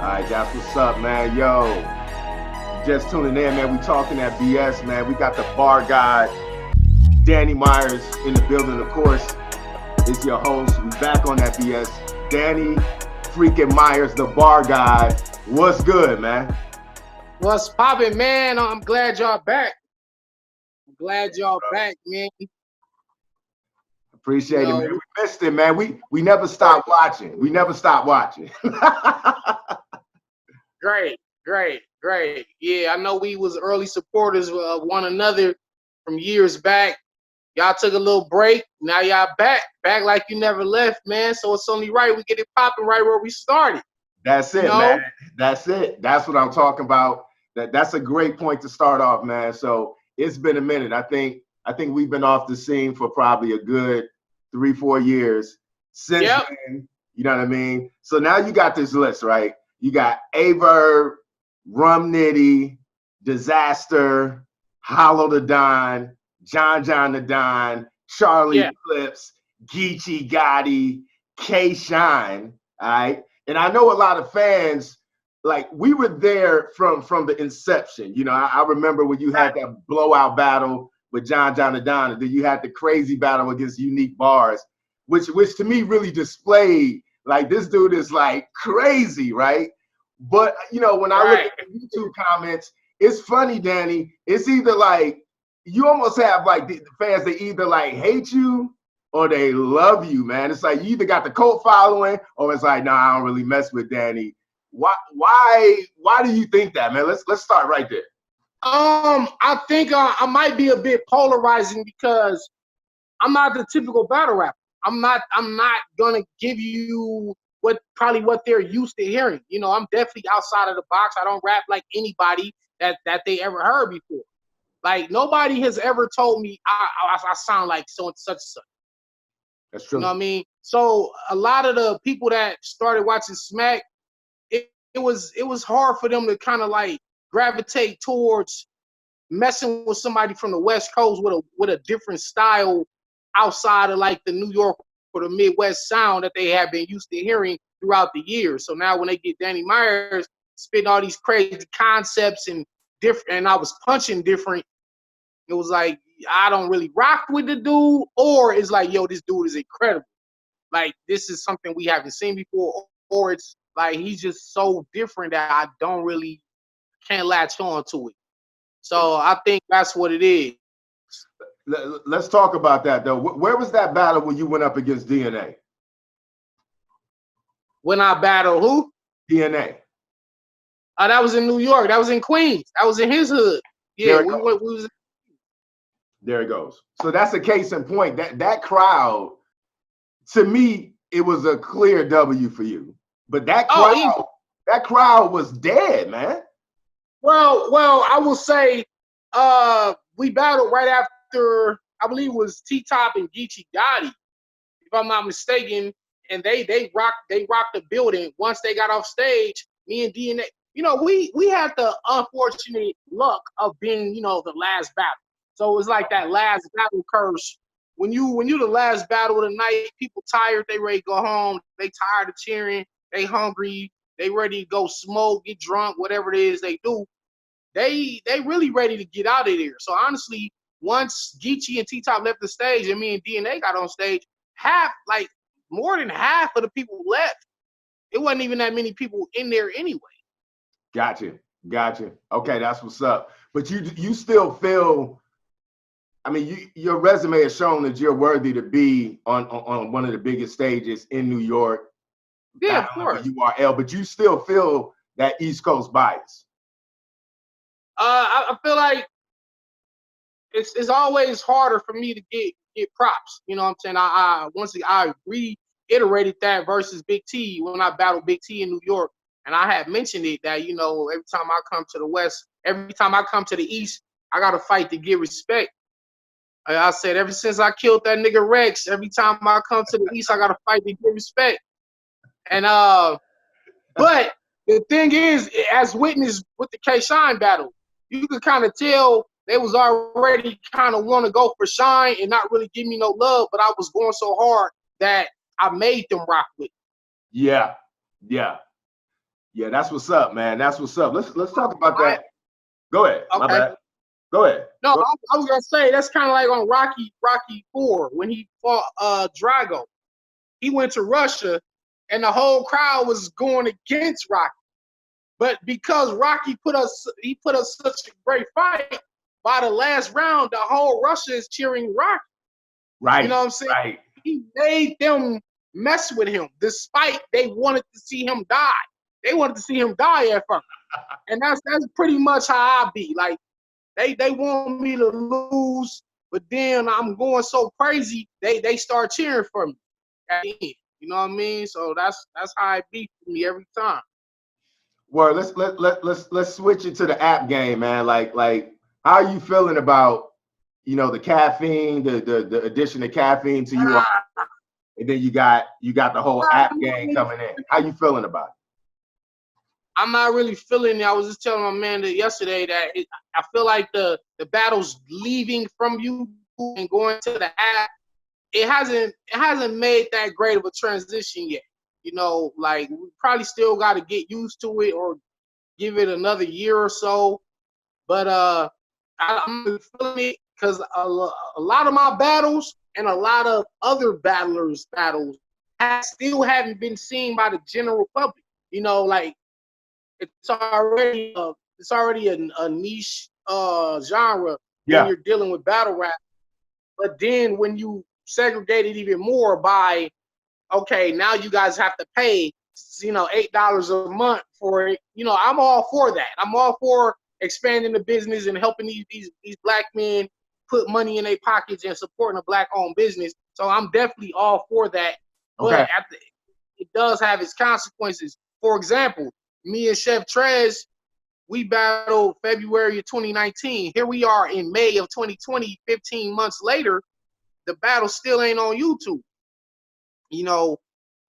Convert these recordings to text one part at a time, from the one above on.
right, that's what's up, man. Yo, just tuning in, man. We talking that BS, man. We got the bar guy, Danny Myers, in the building. Of course, it's your host. We back on that BS. Danny freaking Myers, the bar guy. What's good, man? What's poppin', man? I'm glad y'all back. I'm glad y'all back, man. Appreciate it, man. We missed it, man. We never stopped watching. We never stopped watching. Great. Yeah, I know we was early supporters of one another from years back. Y'all took a little break. Now y'all back like you never left, man. So it's only right we get it popping right where we started. That's it, man. That's it. That's what I'm talking about. That's a great point to start off, man. So it's been a minute. I think we've been off the scene for probably a good 3-4 years since then. You know what I mean? So now you got this list, right? You got Averb, Rum Nitty, Disaster, Hollow the Don, John the Don, Charlie Clips, Geechee Gotti, K Shine. All right. And I know a lot of fans, like, we were there from the inception. You know, I remember when you had that blowout battle with John the Don, and then you had the crazy battle against Unique Bars, which to me really displayed, like, this dude is like crazy, right? But, you know, when I look at the YouTube comments, it's funny, Danny. It's either like, you almost have like the fans that either like hate you or they love you, man. It's like you either got the cult following or it's like, nah, I don't really mess with Danny. Why do you think that, man? Let's start right there. I think I might be a bit polarizing because I'm not the typical battle rapper. I'm not gonna give you what they're used to hearing. You know, I'm definitely outside of the box. I don't rap like anybody that they ever heard before. Like, nobody has ever told me I sound like so and such. That's true. You know what I mean? So a lot of the people that started watching Smack, it was hard for them to kind of like gravitate towards messing with somebody from the West Coast with a different style outside of like the New York or the Midwest sound that they have been used to hearing throughout the years. So now when they get Danny Myers spitting all these crazy concepts and different, and I was punching different, it was like, I don't really rock with the dude, or it's like, yo, this dude is incredible. Like, this is something we haven't seen before, or it's like he's just so different that I can't latch on to it. So I think that's what it is. Let's talk about that, though. Where was that battle when you went up against DNA? When I battled who? DNA. That was in New York. That was in Queens. That was in his hood. Yeah, we was. There it goes. So that's a case in point. That crowd, to me, it was a clear W for you. But that crowd was dead, man. Well, I will say, we battled right after, I believe it was T-Top and Geechee Gotti, if I'm not mistaken, and they rocked the building. Once they got off stage, me and DNA, you know, we had the unfortunate luck of being, you know, the last battle. So it was like that last battle curse. When you the last battle of the night, people tired, they ready to go home, they tired of cheering, they hungry, they ready to go smoke, get drunk, whatever it is they do. They really ready to get out of there. So honestly, once Geechee and T-Top left the stage and me and DNA got on stage, more than half of the people left. It wasn't even that many people in there anyway. Gotcha. Okay, that's what's up. But you still feel, I mean, your resume has shown that you're worthy to be on one of the biggest stages in New York. Yeah, of course. URL, but you still feel that East Coast bias. I feel like it's always harder for me to get props. You know what I'm saying? I reiterated that versus Big T when I battled Big T in New York. And I had mentioned it that, you know, every time I come to the West, every time I come to the East, I got to fight to get respect. I said, ever since I killed that nigga Rex, every time I come to the East, I got to fight to get respect. And, but the thing is, as witnessed with the K-Shine battle, you could kind of tell they was already kind of want to go for Shine and not really give me no love, but I was going so hard that I made them rock with it. Yeah. Yeah, that's what's up, man. That's what's up. Let's talk about that. Go ahead. My Okay. bad. Go ahead. No, Go. I was gonna say that's kind of like on Rocky 4 when he fought Drago. He went to Russia, and the whole crowd was going against Rocky. But because Rocky put us such a great fight, by the last round, the whole Russia is cheering Rocky. Right. You know what I'm saying? Right. He made them mess with him, despite they wanted to see him die. They wanted to see him die at first, and that's pretty much how I be. Like they want me to lose, but then I'm going so crazy, they start cheering for me at the end. You know what I mean? So that's how it be for me every time. Well, let's switch it to the app game, man. Like how are you feeling about the caffeine, the addition of caffeine to you, and then you got the whole app game coming in. How you feeling about it? I'm not really feeling it. I was just telling my man that yesterday that I feel like the battle's leaving from you and going to the app. It hasn't made that great of a transition yet. Like we probably still got to get used to it or give it another year or so. But I'm feeling it because a lot of my battles and a lot of other battlers' battles still haven't been seen by the general public. Like it's already a niche genre when Yeah. you're dealing with battle rap. But then when you segregate it even more by, okay, now you guys have to pay, $8 a month for it. I'm all for that. I'm all for expanding the business and helping these black men put money in their pockets and supporting a black-owned business. So I'm definitely all for that. Okay. But it does have its consequences. For example, me and Chef Trez, we battled February of 2019. Here we are in May of 2020, 15 months later. The battle still ain't on YouTube.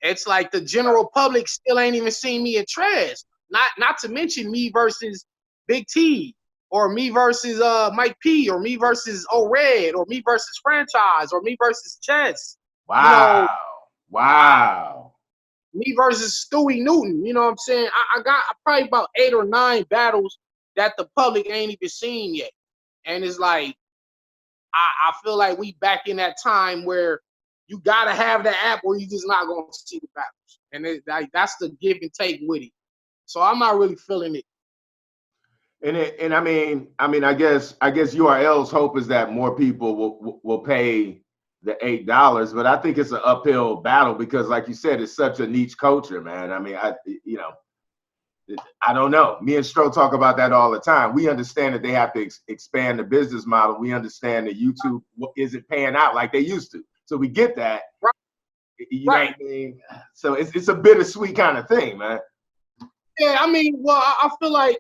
It's like the general public still ain't even seen me in Trez. Not to mention me versus Big T, or me versus Mike P, or me versus O-Red, or me versus Franchise, or me versus Chess. Wow. Wow. Me versus Stewie Newton. You know what I'm saying? I got probably about 8 or 9 battles that the public ain't even seen yet. And it's like, I feel like we back in that time where you gotta have the app or you just not gonna see the battles. And that's the give and take with it. So I'm not really feeling it. And I guess URL's hope is that more people will pay the $8, but I think it's an uphill battle because, like you said, it's such a niche culture, man. I don't know. Me and Stro talk about that all the time. We understand that they have to expand the business model. We understand that YouTube isn't paying out like they used to. So we get that. Right. You know what I mean? So it's a bittersweet kind of thing, man. Yeah, well, I feel like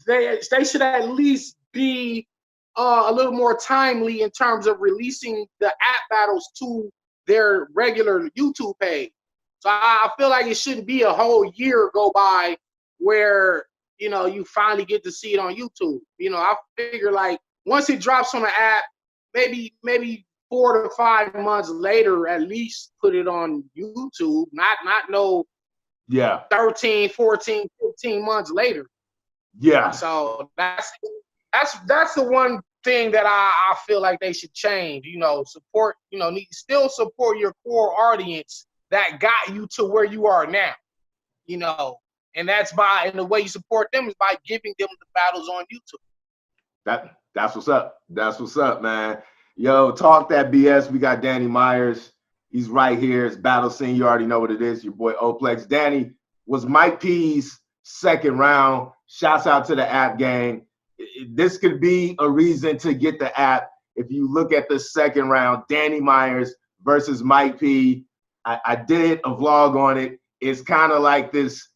they should at least be a little more timely in terms of releasing the app battles to their regular YouTube page. So I feel like it shouldn't be a whole year go by where you finally get to see it on YouTube. I figure like once it drops on the app, maybe 4 to 5 months later, at least put it on YouTube. Not no 13, 14, 15 months later. Yeah. So that's the one thing that I feel like they should change. Support. Still support your core audience that got you to where you are now. And and the way you support them is by giving them the battles on YouTube. That's what's up. That's what's up, man. Yo, talk that BS. We got Danny Myers. He's right here. It's Battle Scene. You already know what it is. Your boy Oplex. Danny was Mike P's second round. Shouts out to the app gang. This could be a reason to get the app. If you look at the second round, Danny Myers versus Mike P. I did a vlog on it. It's kind of like this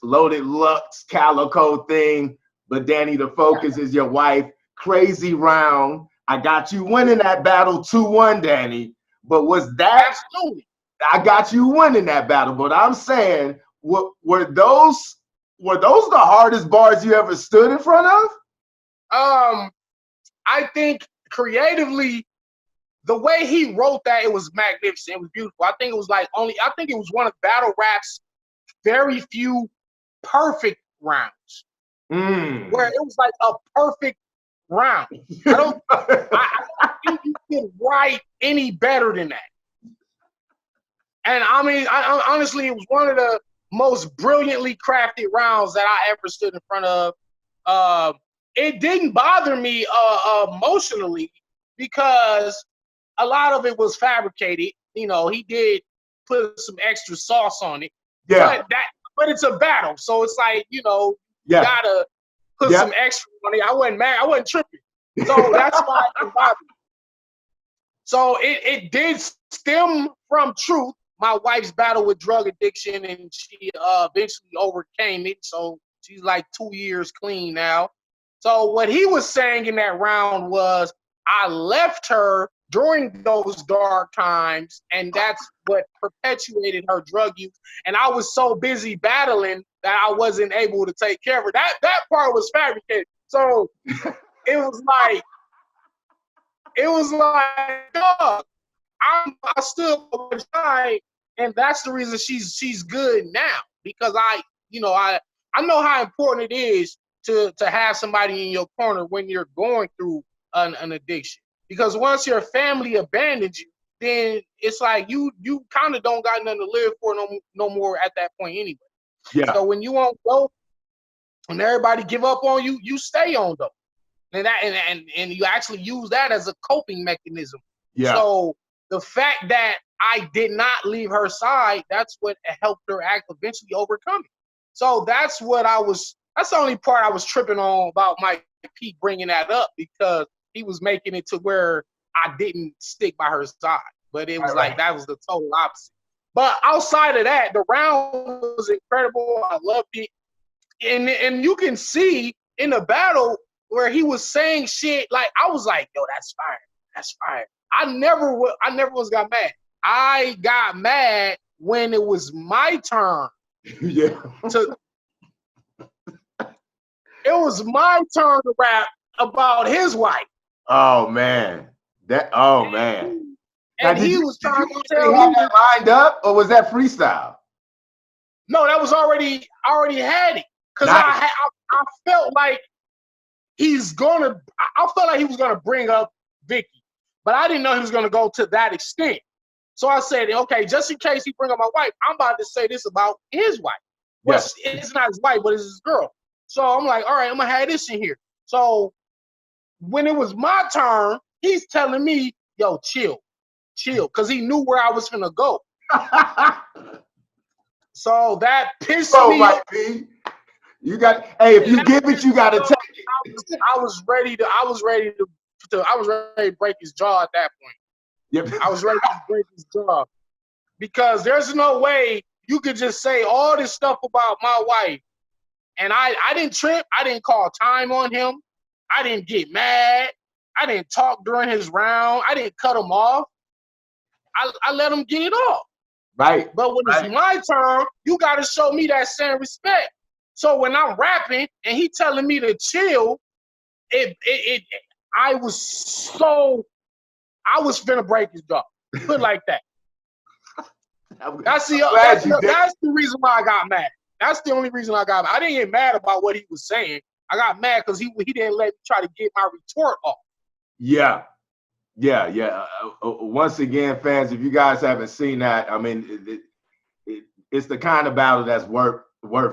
Loaded Lux Calico thing. But Danny, the focus is your wife. Crazy round. I got you winning that battle 2-1, Danny. But was that? Absolutely. I got you winning that battle. But I'm saying, were those the hardest bars you ever stood in front of? I think creatively, the way he wrote that, it was magnificent. It was beautiful. I think it was one of battle rap's very few perfect rounds, where it was like a perfect round. I don't think you can write any better than that. And I mean, I honestly, it was one of the most brilliantly crafted rounds that I ever stood in front of. It didn't bother me emotionally because a lot of it was fabricated. You know, he did put some extra sauce on it. Yeah. But it's a battle, so it's like, you know, you Yeah. gotta put some extra on it. I wasn't mad. I wasn't tripping. So that's why it didn't bother me. So it did stem from truth. My wife's battle with drug addiction, and she eventually overcame it. So she's like 2 years clean now. So what he was saying in that round was, I left her during those dark times, and that's what perpetuated her drug use. And I was so busy battling that I wasn't able to take care of her. That part was fabricated. So it was like, dog, I stood by her side, and that's the reason she's good now, because I know how important it is to have somebody in your corner when you're going through an addiction. Because once your family abandons you, then it's like you kind of don't got nothing to live for no more at that point anyway. Yeah. So when you won't go, when everybody give up on you, you stay on though. And you actually use that as a coping mechanism. Yeah. So the fact that I did not leave her side, that's what helped her eventually overcome it. So that's the only part I was tripping on about Mike P bringing that up, because he was making it to where I didn't stick by her side. But it was that was the total opposite. But outside of that, the round was incredible. I loved it. And you can see in the battle where he was saying shit, like, I was like, yo, that's fire. That's fire. I never was got mad. I got mad when it was my turn. Yeah. It was my turn to rap about his wife. Oh man. Man. And now, he was trying to tell have me that lined up, or was that freestyle? No, that was already had it. Because nice. I felt like I felt like he was gonna bring up Vicky, but I didn't know he was gonna go to that extent. So I said, okay, just in case he bring up my wife, I'm about to say this about his wife. Well, yes. It's not his wife, but it's his girl. So I'm like, all right, I'm gonna have this in here. So when it was my turn, he's telling me, yo, chill, because he knew where I was gonna go. So that pissed me off. You got, hey, if you give it, you gotta take it. I was ready to break his jaw at that point. Yep. I was ready to break his jaw, because there's no way you could just say all this stuff about my wife, and I didn't trip. I didn't call time on him. I didn't get mad. I didn't talk during his round. I didn't cut him off. I let him get it off. Right. But when it's my turn, you got to show me that same respect. So when I'm rapping and he telling me to chill, I was finna break his jaw. Put it like that. That's the reason why I got mad. That's the only reason I got mad. I didn't get mad about what he was saying. I got mad because he didn't let me try to get my retort off. Yeah. Once again, fans, if you guys haven't seen that, I mean, it's the kind of battle that's worth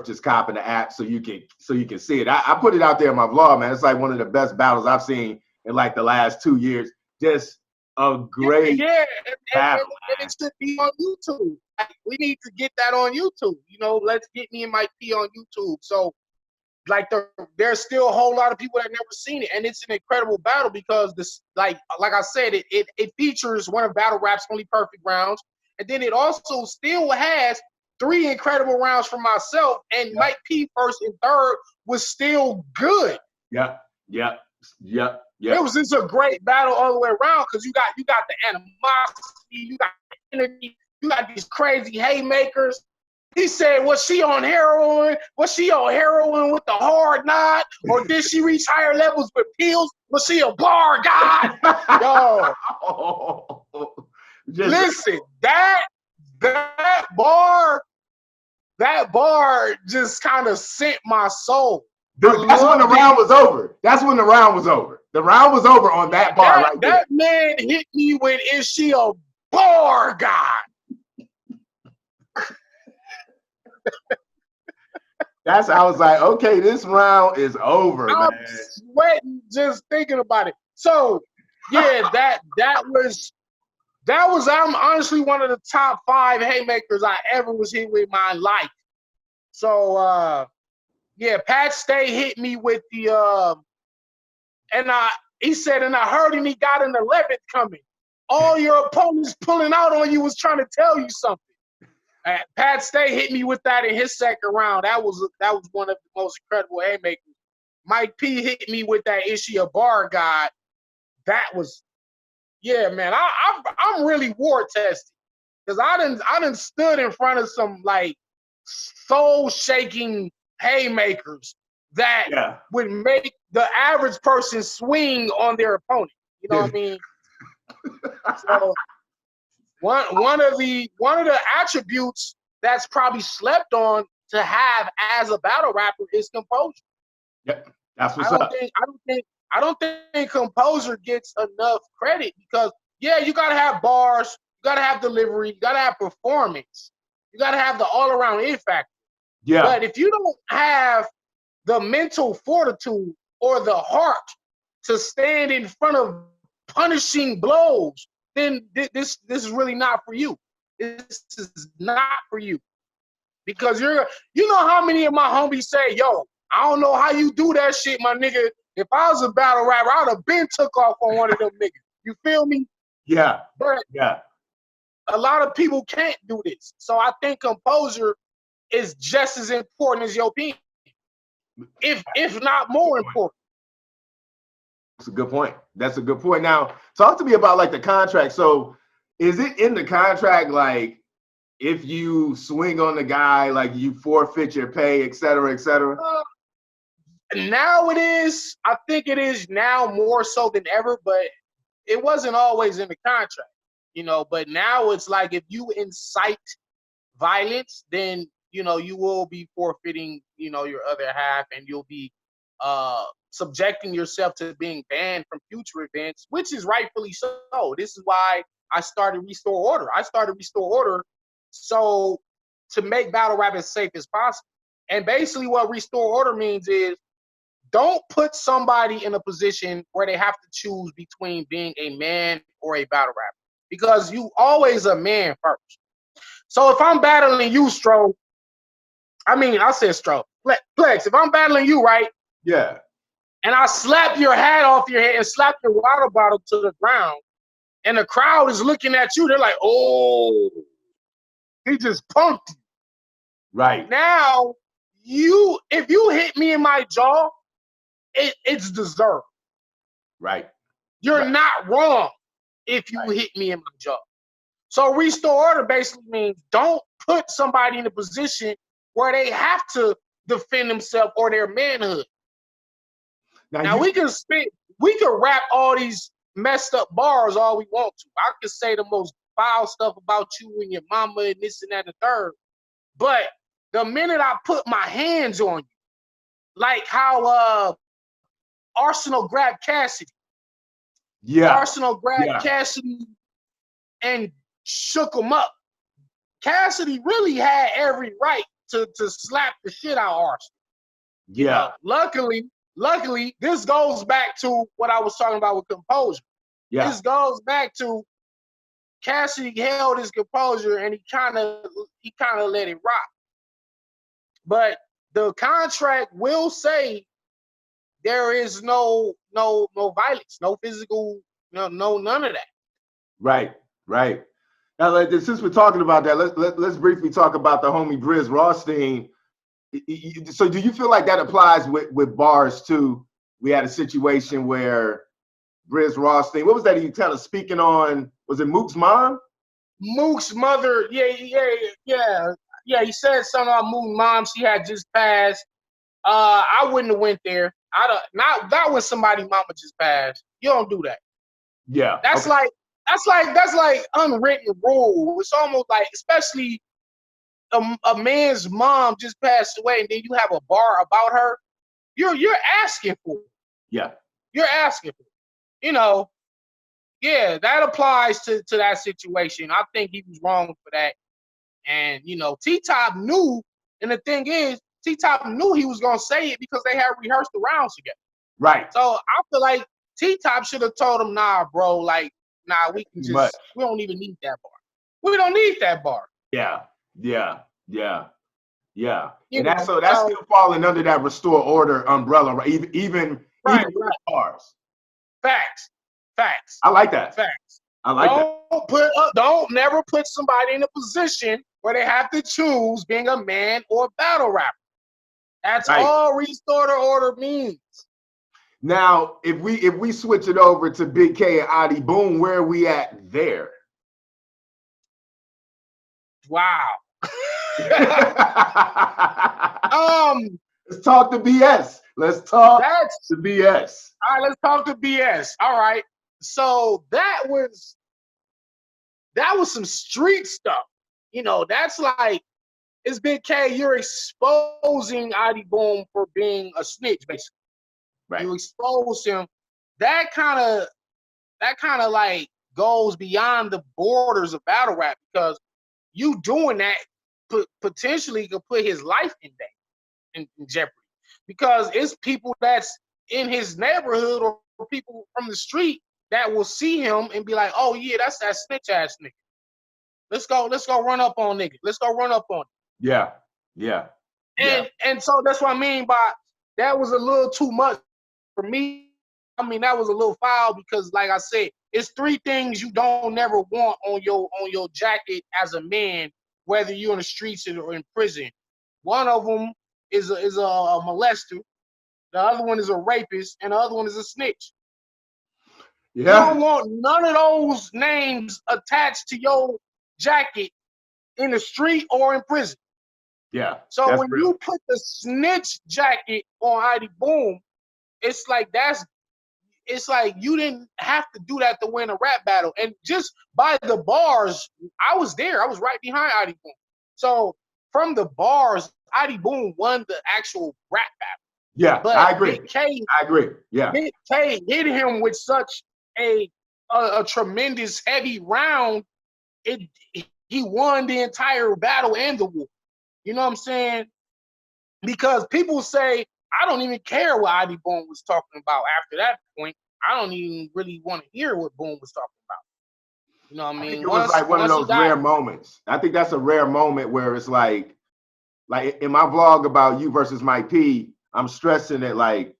just copping the app so you can see it. I put it out there in my vlog, man. It's like one of the best battles I've seen in like the last 2 years. Just a great battle. And it should be on YouTube. We need to get that on YouTube. You know, let's get me and Mike P on YouTube. So, like, there's still a whole lot of people that never seen it, and it's an incredible battle because this, like I said, it features one of battle rap's only perfect rounds, and then it also still has 3 incredible rounds for myself, and Mike P first and third was still good. Yeah. It was just a great battle all the way around because you got the animosity, you got the energy, you got these crazy haymakers. He said, was she on heroin? Was she on heroin with the hard knot? Or did she reach higher levels with pills? Was she a bar god? Yo. Listen, that bar, that bar just kind of sent my soul. Dude, that's when the round was over. That's when the round was over. The round was over on that bar right there. That man hit me with, is she a bar guy? That's how I was like, okay, this round is over, I'm man. sweating just thinking about it. So yeah, that was I'm honestly one of the top 5 haymakers I ever was hit with in my life. So yeah, Pat Stay hit me with the he said, and I heard him, he got an 11th coming. All your opponents pulling out on you was trying to tell you something. Pat Stay hit me with that in his second round. That was one of the most incredible haymakers. Mike P hit me with that, is she a bar guy? That was, yeah, man. I'm really war tested because I done stood in front of some like soul shaking haymakers that would make the average person swing on their opponent. You know what I mean? So one of the attributes that's probably slept on to have as a battle rapper is composure. Yep, that's what's up. I don't think composure gets enough credit because yeah, you gotta have bars, you gotta have delivery, you gotta have performance, you gotta have the all around it factor. Yeah. But if you don't have the mental fortitude or the heart to stand in front of punishing blows, then this is really not for you. This is not for you. Because you know how many of my homies say, yo, I don't know how you do that shit, my nigga. If I was a battle rapper, I would have been took off on one of them niggas. You feel me? Yeah. But yeah. A lot of people can't do this. So I think composure is just as important as your pen, if not more important. That's a good point. That's a good point. Now, talk to me about like the contract. So is it in the contract like if you swing on the guy, like you forfeit your pay, et cetera, et cetera? Now it is. I think it is now more so than ever, but it wasn't always in the contract, you know. But now it's like if you incite violence, then you know you will be forfeiting, you know, your other half, and you'll be subjecting yourself to being banned from future events, which is rightfully so. This is why I started Restore Order. I started Restore Order so to make battle rap as safe as possible. And basically what Restore Order means is don't put somebody in a position where they have to choose between being a man or a battle rapper, because you always a man first. So if I'm battling you, I said Stro, Plex, if I'm battling you, right? Yeah. And I slap your hat off your head and slap your water bottle to the ground, and the crowd is looking at you, they're like, oh, he just punked you. Right. Now, if you hit me in my jaw, it's deserved. Right. You're not wrong if you hit me in my jaw. So Restore Order basically means don't put somebody in a position where they have to defend themselves or their manhood. Now we can rap all these messed up bars all we want to. I can say the most foul stuff about you and your mama and this and that and the third. But the minute I put my hands on you, like how Arsenal grabbed Cassidy. Yeah. Arsenal grabbed Cassidy and shook him up. Cassidy really had every right to slap the shit out of Arsenal. Yeah. You know, luckily, this goes back to what I was talking about with composure. Yeah. This goes back to Cassidy held his composure and he kind of let it rock. But the contract will say there is no violence, no physical, none of that. Right. Now, since we're talking about that, let's briefly talk about the homie Briz Rothstein. So, do you feel like that applies with bars too? We had a situation where Briz Rothstein, what was that he kind of speaking on? Was it Mook's mom? Mook's mother, yeah. He said something about Mook's mom. She had just passed. I wouldn't have went there. Not when somebody mama just passed. You don't do that. Yeah. That's like unwritten rule. It's almost like, especially a man's mom just passed away, and then you have a bar about her, you're asking for it. Yeah. You're asking for it. You know, yeah, that applies to that situation. I think he was wrong for that. And, you know, T-Top knew, and the thing is, T-Top knew he was going to say it because they had rehearsed the rounds together. Right. So I feel like T-Top should have told him, nah, bro, like, nah, we can just, we don't even need that bar. We don't need that bar. Yeah. You And know, that's still falling under that restore order umbrella, right? Even right. bars. Facts. I like that. Facts. I like that. Don't never put somebody in a position where they have to choose being a man or a battle rapper. That's right. all restore the order means. Now, if we switch it over to Big K and Adi Boom, where are we at there? Wow. Let's talk the BS. Let's talk the BS. All right, let's talk the BS. All right. So that was some street stuff. You know, that's like, it's Big K, you're exposing Adi Boom for being a snitch, basically. Right. You expose him. That kind of like goes beyond the borders of battle rap, because you doing that potentially could put his life in jeopardy, because it's people that's in his neighborhood or people from the street that will see him and be like, oh yeah, that's that snitch ass nigga. Let's go run up on nigga. Let's go run up on him. Yeah. And so that's what I mean by that was a little too much for me. I mean, that was a little foul because, like I said, it's three things you don't never want on your jacket as a man, whether you're in the streets or in prison. One of them is a molester, the other one is a rapist, and the other one is a snitch. Yeah. You don't want none of those names attached to your jacket in the street or in prison. Yeah. So when you put the snitch jacket on Adi Boom, it's like you didn't have to do that to win a rap battle. And just by the bars, I was there. I was right behind Adi Boom. So from the bars, Adi Boom won the actual rap battle. Yeah, but I agree. I agree. Yeah. Big K hit him with such a tremendous heavy round. He won the entire battle and the war. You know what I'm saying? Because people say, I don't even care what Adi Boom was talking about after that point. I don't even really want to hear what Boom was talking about. You know what I mean? I think it was like one of those rare moments. I think that's a rare moment where it's like in my vlog about you versus Mike P, I'm stressing that like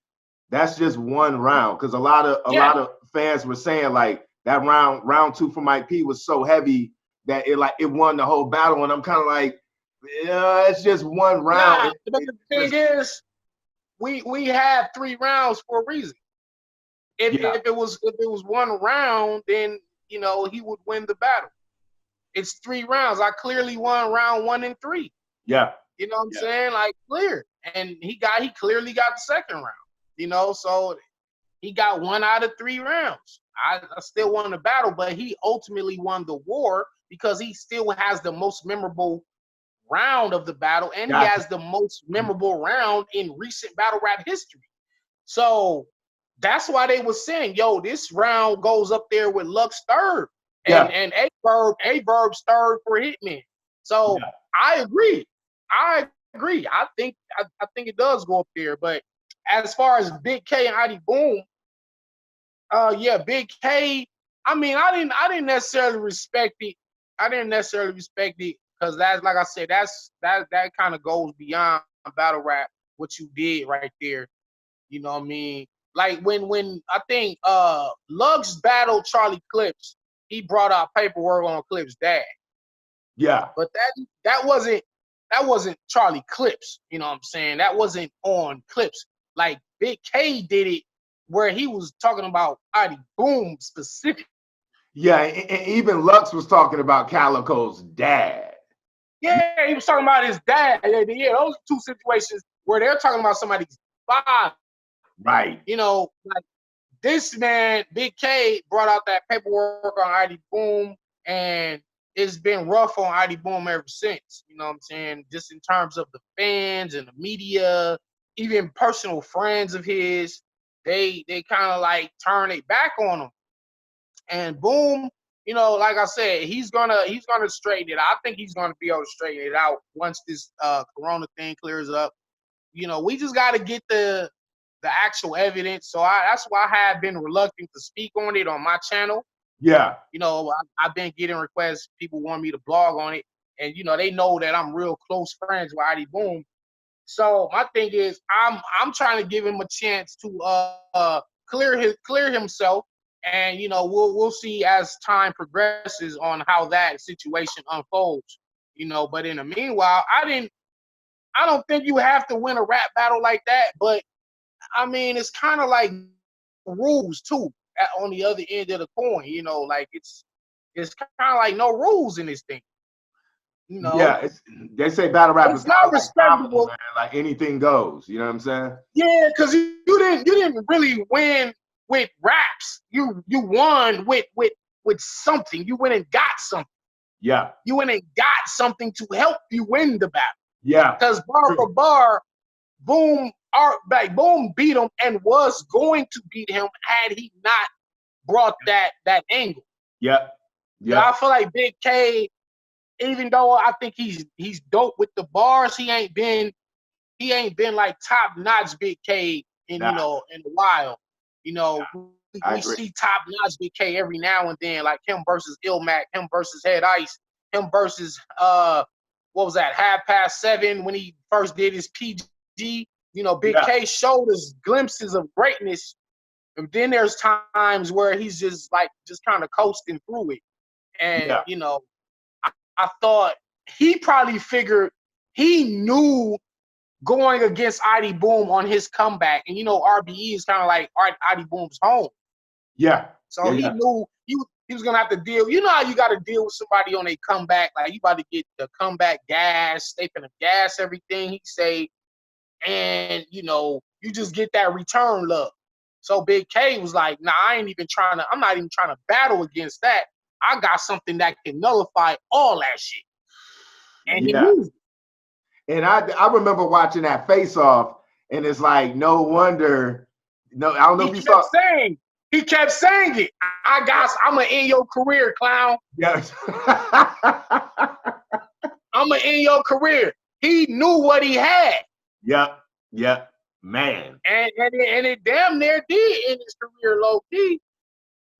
that's just one round, because a lot of fans were saying like that round two for Mike P was so heavy that it won the whole battle, and I'm kind of like, yeah, it's just one round. But the thing is, we have 3 rounds for a reason. If it was one round, then you know he would win the battle. It's 3 rounds. I clearly won round 1 and 3. Yeah. You know what I'm saying? Like clear. And he clearly got the second round. You know, so he got 1 out of 3 rounds. I still won the battle, but he ultimately won the war because he still has the most memorable round of the battle, and he has the most memorable round in recent battle rap history. So that's why they were saying, yo, this round goes up there with Lux third and A-Verb's third for Hitman. So I agree. I think it does go up there. But as far as Big K and Adi Boom, Big K, I mean, I didn't necessarily respect it. Because that's, like I said, that kind of goes beyond battle rap, what you did right there. You know what I mean? Like when I think Lux battled Charlie Clips, he brought out paperwork on Clips' dad. Yeah. But that wasn't Charlie Clips, you know what I'm saying? That wasn't on Clips. Like Big K did it where he was talking about Adi Boom specific. Yeah, and even Lux was talking about Calico's dad. Yeah, he was talking about his dad. Yeah, those are 2 situations where they're talking about somebody's father. Right. You know, like this man, Big K, brought out that paperwork on Adi Boom, and it's been rough on ID Boom ever since. You know what I'm saying? Just in terms of the fans and the media, even personal friends of his, they kind of like turn it back on him. And Boom, you know, like I said, he's gonna straighten it out. I think he's gonna be able to straighten it out once this Corona thing clears up. You know, we just got to get the actual evidence. So that's why I have been reluctant to speak on it on my channel. Yeah. You know, I've been getting requests. People want me to blog on it, and you know, they know that I'm real close friends with ID Boom. So my thing is, I'm trying to give him a chance to clear himself, and you know, we'll see as time progresses on how that situation unfolds. You know, but in the meanwhile, I don't think you have to win a rap battle like that, but I mean, it's kind of like rules too on the other end of the coin. You know, like it's kind of like no rules in this thing. You know, Yeah, they say battle rap is it's kind not of like comedy, respectable. man. Like anything goes. You know what I'm saying? Yeah, because you didn't really win with raps. You won with something. You went and got something. Yeah. You went and got something to help you win the battle. Yeah. Because bar for bar, Boom beat him and was going to beat him had he not brought that angle. Yeah. But I Yeah. feel like Big K, even though I think he's dope with the bars, he ain't been like top notch Big K in Nah, in a while. You know, I we agree. see top notch Big K every now and then, like him versus Ilmac, him versus Head Ice, him versus what was that, 7:30 when he first did his PG. You know, Big Yeah. K showed us glimpses of greatness, and then there's times where he's just kind of coasting through it. And Yeah. you know, I thought he probably figured he knew going against ID Boom on his comeback, and you know RBE is kind of like ID Boom's home, Yeah. so Yeah. he Yeah. knew he was gonna have to deal. You know how you got to deal with somebody on a comeback, like you about to get the comeback gas, they finna gas everything he say, and you know you just get that return love. So Big K was like, "Nah, I'm not even trying to battle against that. I got something that can nullify all that shit," and he Yeah. used it. And I remember watching that face off, and it's like no wonder. No, I don't know He if you kept saw. saying, it. I'm gonna end your career, clown. Yeah. I'm gonna end your career. He knew what he had, Yep. Yep. Man. and it damn near did end his career low key.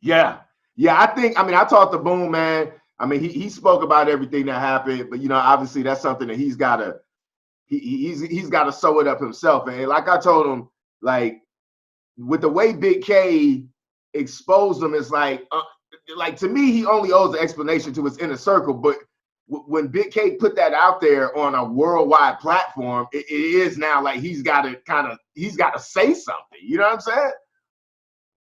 Yeah. Yeah. I mean, I talked to Boom, man. I mean, he spoke about everything that happened, but you know, obviously that's something that he's got to sew it up himself. And like I told him, like with the way Big K exposed him, it's like to me, he only owes the explanation to his inner circle. But when Big K put that out there on a worldwide platform, it is now like he's got to say something. You know what I'm saying?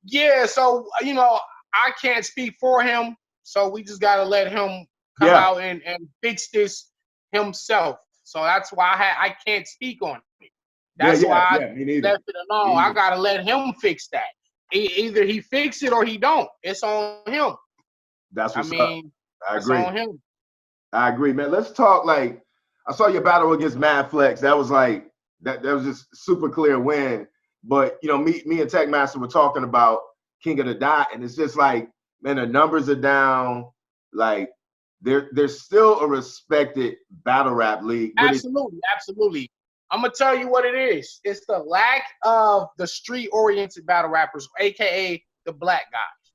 Yeah, so you know, I can't speak for him, so we just gotta let him come Yeah. out and fix this himself. So that's why I can't speak on it. Yeah. That's Yeah. why I Yeah. Me neither. left it alone. I gotta let him fix that. Either he fix it or he don't. It's on him. That's I what's up. mean, I that's agree. on him. I agree, man. Let's talk. Like, I saw your battle against Mad Flex. That was like that was just super clear win. But you know, me and Tech Master were talking about King of the Dot, and it's just like, man, the numbers are down. Like, there's still a respected battle rap league. But Absolutely, absolutely. I'm gonna tell you what it is. It's the lack of the street-oriented battle rappers, aka the black guys.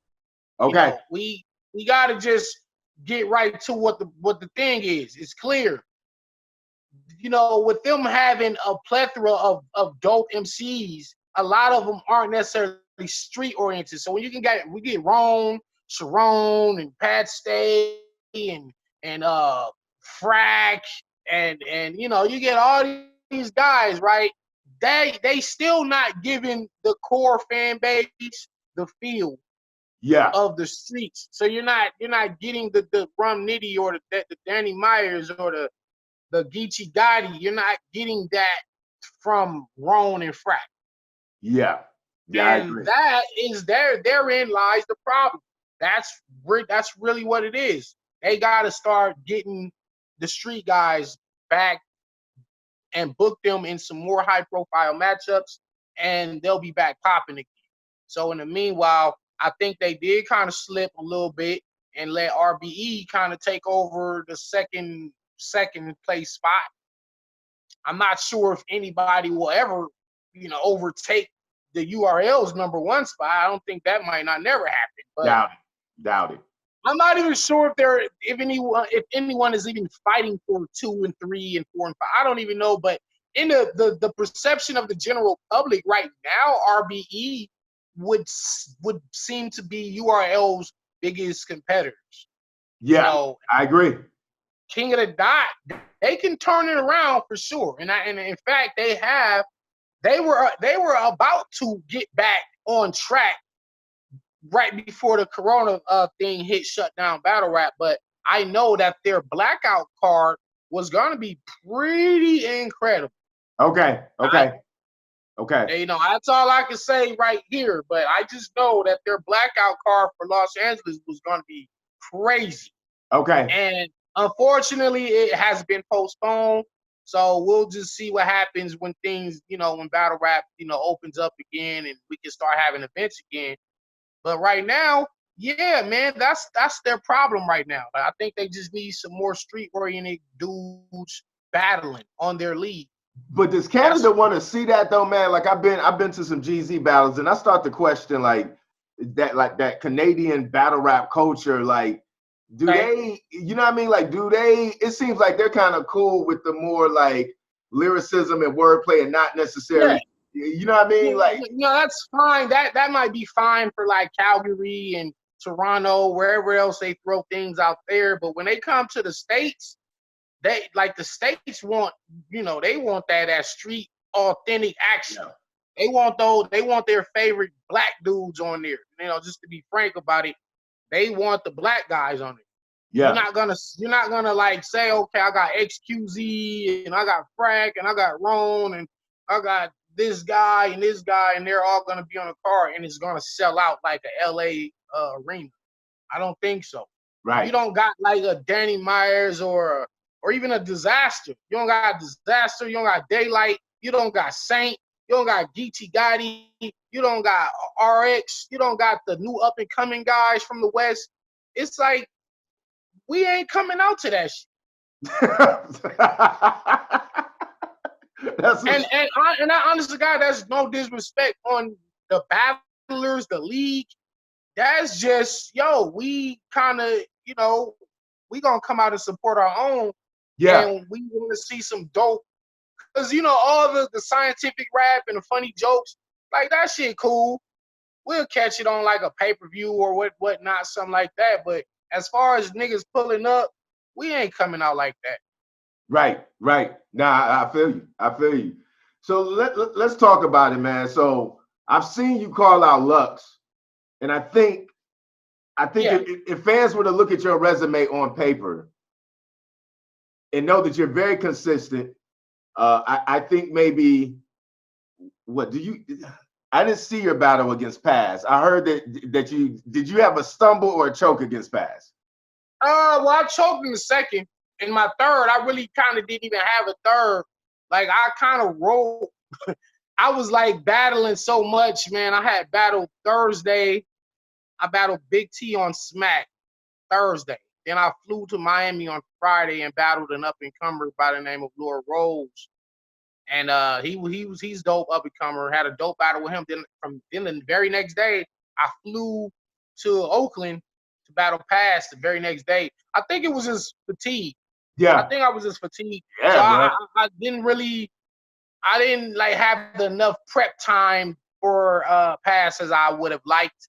You okay, know, we gotta just get right to what the thing is. It's clear. You know, with them having a plethora of dope MCs, a lot of them aren't necessarily street oriented. So when we get Ron, Sharon, and Pat Stay and Frack and you know, you get all these guys, right? They still not giving the core fan base the feel yeah, of the streets. So you're not getting the Rum Nitty or the Danny Myers or the Geechee Gotti. You're not getting that from Ron and Frack. yeah, yeah. I And agree. that is therein lies the problem. That's really what it is. They got to start getting the street guys back and book them in some more high-profile matchups, and they'll be back popping again. So in the meanwhile, I think they did kind of slip a little bit and let RBE kind of take over the second place spot. I'm not sure if anybody will ever, overtake the URL's #1 spot. I don't think that might not never happen. But doubt it. I'm not even sure if anyone is even fighting for 2 and 3 and 4 and 5. I don't even know. But in the perception of the general public right now, RBE would seem to be URL's biggest competitors. Yeah, I agree. King of the Dot, they can turn it around for sure. And in fact, they were about to get back on track right before the Corona thing hit, shut down battle rap. But I know that their blackout card was gonna be pretty incredible. Okay. That's all I can say right here. But I just know that their blackout card for Los Angeles was gonna be crazy. Okay. And unfortunately, it has been postponed. So we'll just see what happens when things, when battle rap, opens up again and we can start having events again. But right now, yeah, man, that's their problem right now. I think they just need some more street-oriented dudes battling on their league. But does Canada want to see that though, man? Like I've been to some GZ battles, and I start to question that Canadian battle rap culture, like. Do they, you know what I mean? Like, it seems like they're kind of cool with the more like lyricism and wordplay and not necessarily, you know what I mean? Like, that's fine. That might be fine for like Calgary and Toronto, wherever else they throw things out there. But when they come to the States, the States want, they want that street authentic action. Yeah. They want their favorite black dudes on there. Just to be frank about it. They want the black guys on it. Yeah. You're not gonna like say, okay, I got XQZ and I got Frack and I got Ron and I got this guy and they're all gonna be on a card and it's gonna sell out like a LA arena. I don't think so. Right. You don't got like a Danny Myers or even a Disaster. You don't got Disaster. You don't got Daylight. You don't got Saint. You don't got Geechee Gotti. You don't got RX. You don't got the new up and coming guys from the West. It's like we ain't coming out to that shit. And I honestly, God, that's no disrespect on the battlers, the league. That's just we kind of we gonna come out and support our own. Yeah. And we want to see some dope. Because, all the scientific rap and the funny jokes, like, that shit cool. We'll catch it on, like, a pay-per-view or whatnot, something like that. But as far as niggas pulling up, we ain't coming out like that. Right. Nah, I feel you. So let's talk about it, man. So I've seen you call out Lux. And I think if fans were to look at your resume on paper and know that you're very consistent, I think maybe I didn't see your battle against Paz. I heard that did you have a stumble or a choke against Paz? Well, I choked in the second. In my third, I really kind of didn't even have a third. Like, I kind of rolled. I was like battling so much, man. I had battled Thursday. I battled Big T on Smack Thursday. Then I flew to Miami on Friday and battled an up-and-comer by the name of Laura Rose. And he's dope up-and-comer. Had a dope battle with him. Then the very next day, I flew to Oakland to battle Paz the very next day. I think it was just fatigue. Yeah. I think I was just fatigued. Yeah, so I didn't like have enough prep time for Paz as I would have liked.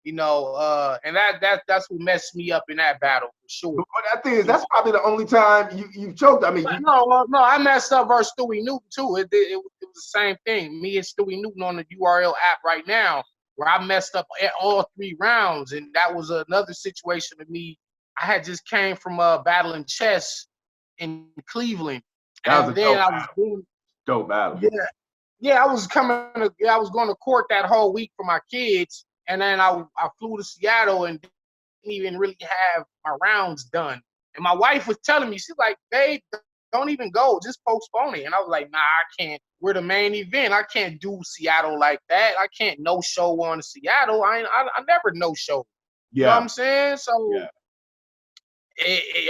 And that's what messed me up in that battle for sure. But that thing is, that's probably the only time you've choked. I mean, no, I messed up versus Stewie Newton too. It was the same thing. Me and Stewie Newton on the URL app right now, where I messed up at all 3 rounds, and that was another situation of me. I had just came from battling chess in Cleveland, and then I was doing dope battle. Yeah, I was going to court that whole week for my kids. And then I flew to Seattle, and even really have my rounds done. And my wife was telling me, she's like, babe, don't even go, just postpone it. And I was like, nah, I can't. We're the main event. I can't do Seattle like that. I can't no show on Seattle. I never no show. You know what I'm saying? So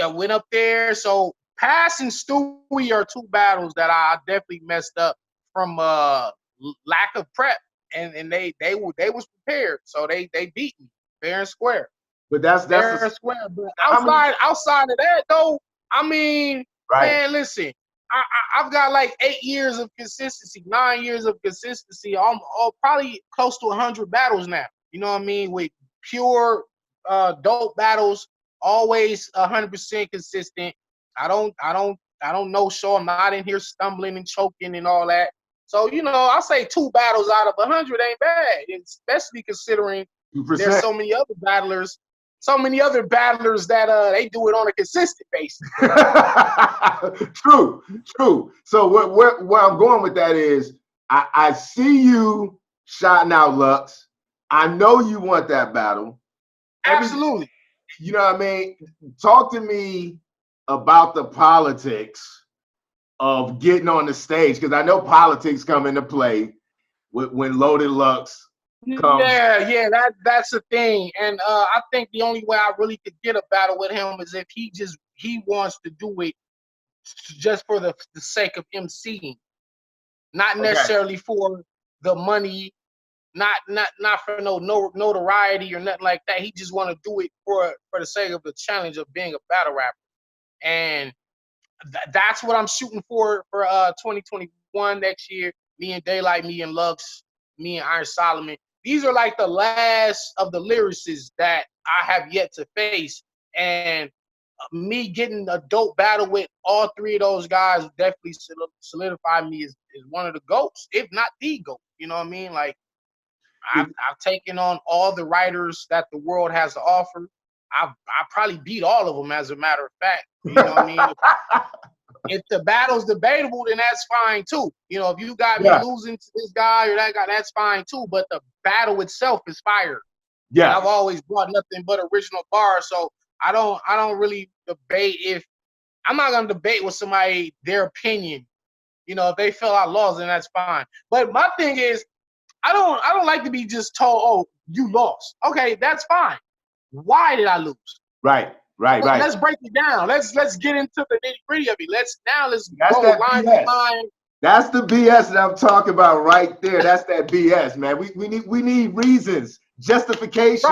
I went up there. So Pass and Stewie are two battles that I definitely messed up from lack of prep, and they was prepared, so they beat me fair and square. But that's fair and square. But outside of that though, I mean, man, listen, I've got like 8 years of consistency, 9 years of consistency. I'm probably close to 100 battles now. You know what I mean? With pure dope battles, always 100% consistent. I don't know show. I'm not in here stumbling and choking and all that. So, you know, I say 2 battles out of 100 ain't bad, especially considering 2%. There's so many other battlers that they do it on a consistent basis. True. So where I'm going with that is I see you shouting out Lux. I know you want that battle. Absolutely. You know what I mean? Talk to me about the politics of getting on the stage, because I know politics come into play when Loaded Lux comes. Yeah, that's the thing. And I think the only way I really could get a battle with him is if he wants to do it just for the sake of emceeing, not necessarily for the money, not for no notoriety or nothing like that. He just want to do it for the sake of the challenge of being a battle rapper. And that's what I'm shooting for 2021 next year. Me and Daylight, me and Lux, me and Iron Solomon. These are like the last of the lyricists that I have yet to face. And me getting a dope battle with all 3 of those guys definitely solidified me as one of the GOATs, if not the GOAT. You know what I mean? Like, I've taken on all the writers that the world has to offer. I probably beat all of them, as a matter of fact. You know what I mean? If the battle's debatable, then that's fine too. You know, if you got me losing to this guy or that guy, that's fine too. But the battle itself is fire. Yeah, and I've always brought nothing but original bars, so I don't really debate. If I'm not gonna debate with somebody their opinion, you know, if they feel I lost, then that's fine. But my thing is, I don't like to be just told, oh, you lost. Okay, that's fine. Why did I lose? Right. Let's break it down. Let's get into the nitty-gritty of it. Let's go line by line. That's the BS that I'm talking about right there. That's that BS, man. We need reasons, justification.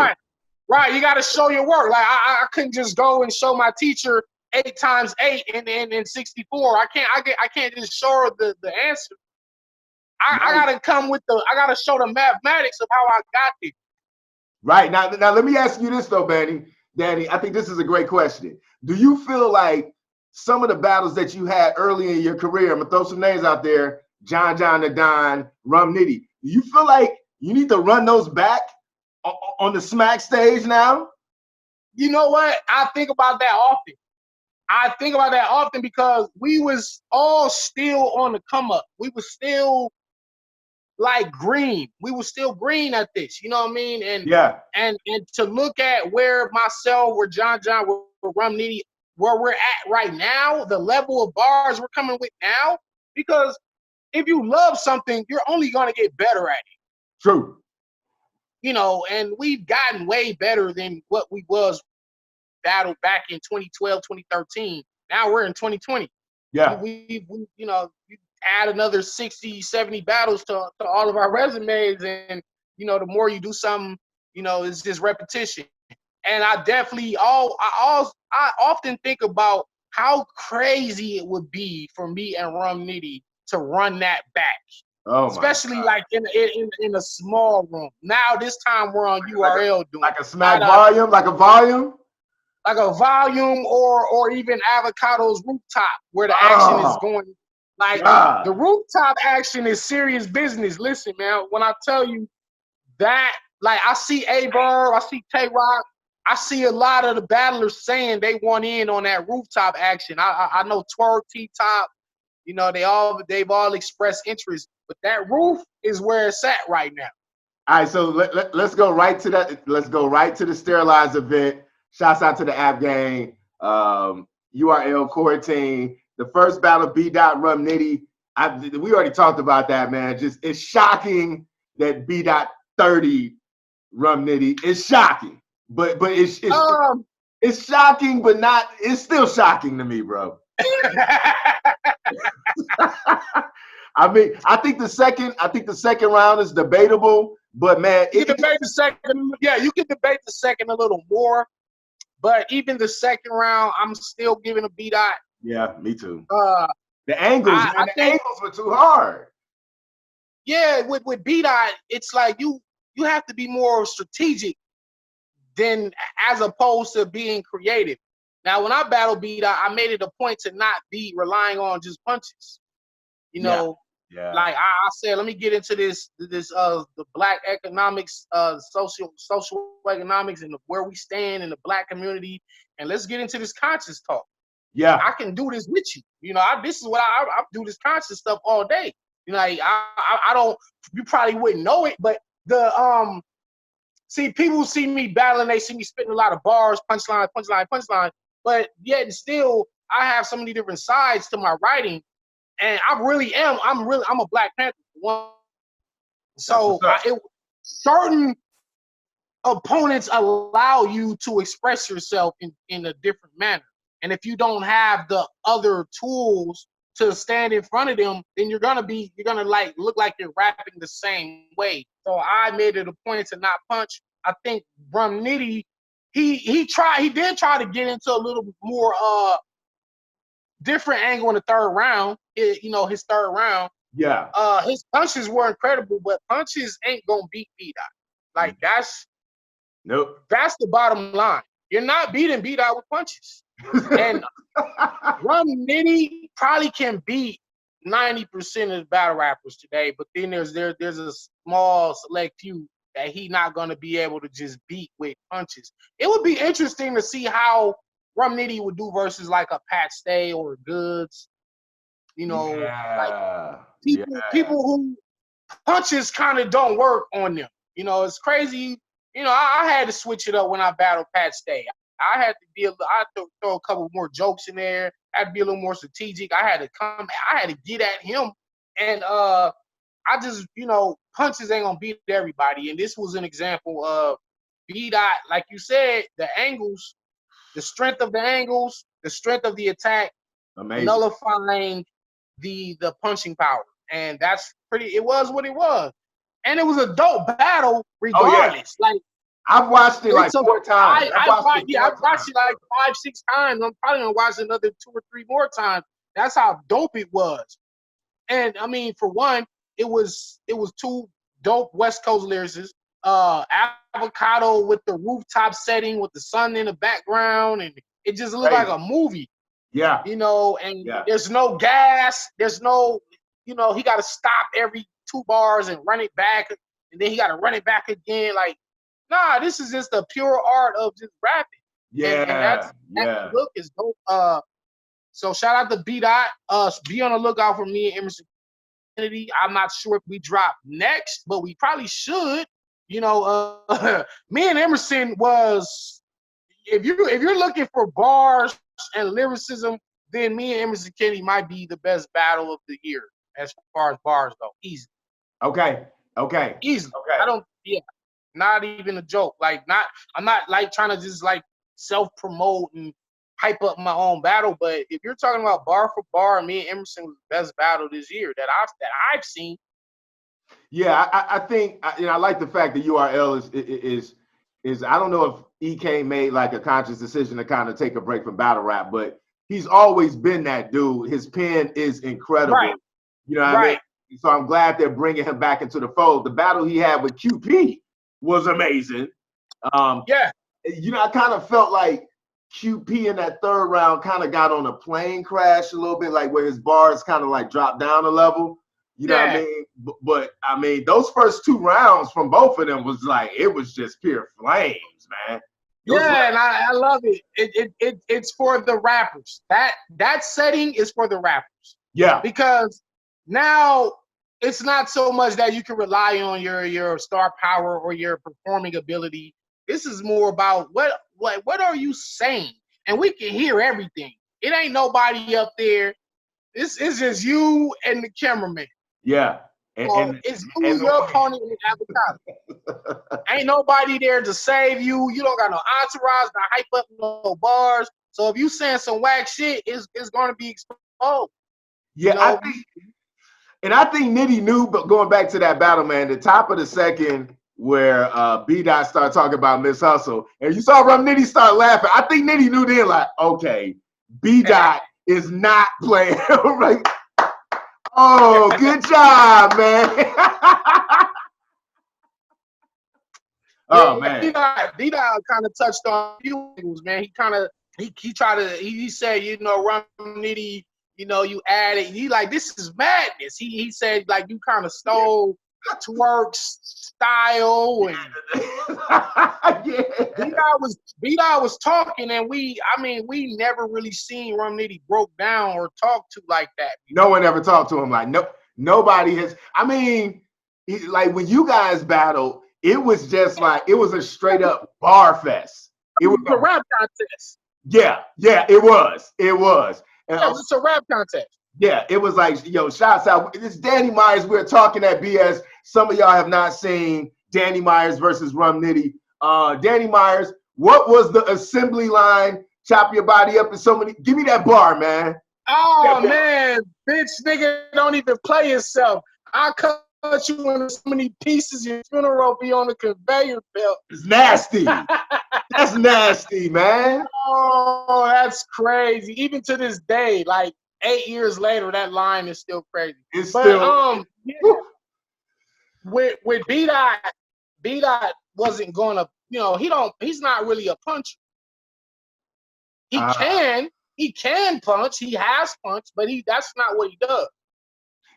Right. You got to show your work. Like I couldn't just go and show my teacher 8 times 8 and 64. I can't just show her the answer. I gotta come with I gotta show the mathematics of how I got there. Right. Now let me ask you this though, Danny, I think this is a great question. Do you feel like some of the battles that you had early in your career, I'm gonna throw some names out there, John the Don, Rum Nitty, do you feel like you need to run those back on the smack stage now? You know what? I think about that often because we was all still on the come up. We was still like green. We were still green at this, you know what I mean? And to look at where myself, where John, where Rum Nitty, where we're at right now, the level of bars we're coming with now, because if you love something, you're only gonna get better at it. True. You know, and we've gotten way better than what we was battled back in 2012, 2013. Now we're in 2020. Yeah. We you know, you add another 60, 70 battles to all of our resumes, and you know, the more you do something, you know, it's just repetition. And I often think about how crazy it would be for me and Rum Nitty to run that back. Oh, especially like in a small room. Now this time we're on URL doing like a smack volume, like a volume or even Avocado's rooftop where the action is going. Like the rooftop action is serious business. Listen, man, when I tell you that, like I see A-Verb, I see Tay Roc, I see a lot of the battlers saying they want in on that rooftop action. I know Twerk, T-Top, you know, they've all expressed interest, but that roof is where it's at right now. All right, so let's go right to that. Let's go right to the Sterilize event. Shouts out to the app gang. URL core team. The first battle, B-Dot Rum Nitty. We already talked about that, man. Just it's shocking that B-Dot 30 Rum Nitty. It's shocking, but it's shocking, but not. It's still shocking to me, bro. I mean, I think the second round is debatable, but man, you can debate the second. Yeah, you can debate the second a little more, but even the second round, I'm still giving a B-Dot. Yeah, me too. The angles, I think, angles were too hard. Yeah, with B-Dot, it's like you have to be more strategic than as opposed to being creative. Now, when I battle B-Dot, I made it a point to not be relying on just punches. You know, like I said, let me get into this the black economics, social economics, and where we stand in the black community, and let's get into this conscious talk. Yeah, I can do this with you. You know, this is what I do this conscious stuff all day. You know, like, I don't. You probably wouldn't know it, but the see, people see me battling, they see me spitting a lot of bars, punchline, but yet and still, I have so many different sides to my writing. And I'm a Black Panther. So certain opponents allow you to express yourself in a different manner. And if you don't have the other tools to stand in front of them, then you're gonna like look like you're rapping the same way. So I made it a point to not punch. I think Rum Nitty, he did try to get into a little more different angle in the third round. His third round. Yeah. His punches were incredible, but punches ain't gonna beat B-Dot. Like that's the bottom line. You're not beating B-Dot with punches. And Rum Nitty probably can beat 90% of the battle rappers today, but then there's a small select few that he not gonna be able to just beat with punches. It would be interesting to see how Rum Nitty would do versus like a Pat Stay or Goods. Like people who punches kind of don't work on them. It's crazy. I had to switch it up when I battled Pat Stay. I had to throw a couple more jokes in there. I had to be a little more strategic. I had to get at him. And I just, punches ain't gonna beat everybody. And this was an example of B-Dot, like you said, the angles, the strength of the angles, the strength of the attack, nullifying the punching power. And it was what it was. And it was a dope battle regardless. Like I've watched it like 4 times. I've watched it like 5-6 times. I'm probably gonna watch another 2 or 3 more times. That's how dope it was. And I mean, for one, it was 2 dope West Coast lyricists. Avocado with the rooftop setting with the sun in the background, and it just looked like a movie. Yeah. There's no gas. There's no, he got to stop every 2 bars and run it back, and then he got to run it back again. Like, nah, this is just the pure art of just rapping. Yeah. That look is dope. So shout out to B-Dot. Be on the lookout for me and Emerson Kennedy. I'm not sure if we drop next, but we probably should. Me and Emerson was, if you're looking for bars and lyricism, then me and Emerson Kennedy might be the best battle of the year as far as bars go. Easy. Okay. Easy. Okay. Not even a joke. Like, I'm not like trying to just like self-promote and hype up my own battle, but if you're talking about bar for bar, me and Emerson was the best battle this year that I've seen. Yeah, I think I like the fact that URL is I don't know if EK made like a conscious decision to kind of take a break from battle rap, but he's always been that dude. His pen is incredible. Right. You know what I mean? So I'm glad they're bringing him back into the fold. The battle he had with QP was amazing. Yeah. I kind of felt like QP in that third round kind of got on a plane crash a little bit, like where his bars kind of like dropped down a level. You know what I mean? But I mean, those first 2 rounds from both of them was like, it was just pure flames, man. And I love it. It's for the rappers. That setting is for the rappers. Yeah. Because now it's not so much that you can rely on your star power or your performing ability. This is more about what are you saying? And we can hear everything. It ain't nobody up there. This is just you and the cameraman. Yeah. So it's you, your opponent, and the advertiser. Ain't nobody there to save you. You don't got no entourage to hype up no bars. So if you saying some whack shit, it's going to be exposed. Yeah, you know? I think Nitty knew, but going back to that battle, man, the top of the second where B-Dot started talking about Miss Hustle, and you saw Rum Nitty start laughing. I think Nitty knew then, like, okay, B-Dot is not playing. Right? Oh, good job, man. Oh, man. D-Dot kind of touched on a few things, man. He tried to, he said, Rum Nitty, you added, he like, this is madness. He said, like, you kind of stole Twerk's style. And B-Dot was talking, and we never really seen Rum Nitty broke down or talked to like that. No one ever talked to him like, nobody has. I mean, like when you guys battled, it was just like, it was a straight up bar fest. It was a rap contest. Yeah, it was. And, it's a rap contest. Yeah, it was like, shouts out. It's Danny Myers. We're talking that BS. Some of y'all have not seen Danny Myers versus Rum Nitty. Danny Myers, what was the assembly line? Chop your body up in so many. Give me that bar, man. Oh, man, bitch, nigga, don't even play yourself. I cut you into so many pieces, your funeral be on the conveyor belt. It's nasty. That's nasty, man. Oh, that's crazy. Even to this day, like 8 years later, that line is still crazy. Yeah, with B-Dot wasn't gonna, he's not really a puncher. He can punch, he has punched, but that's not what he does.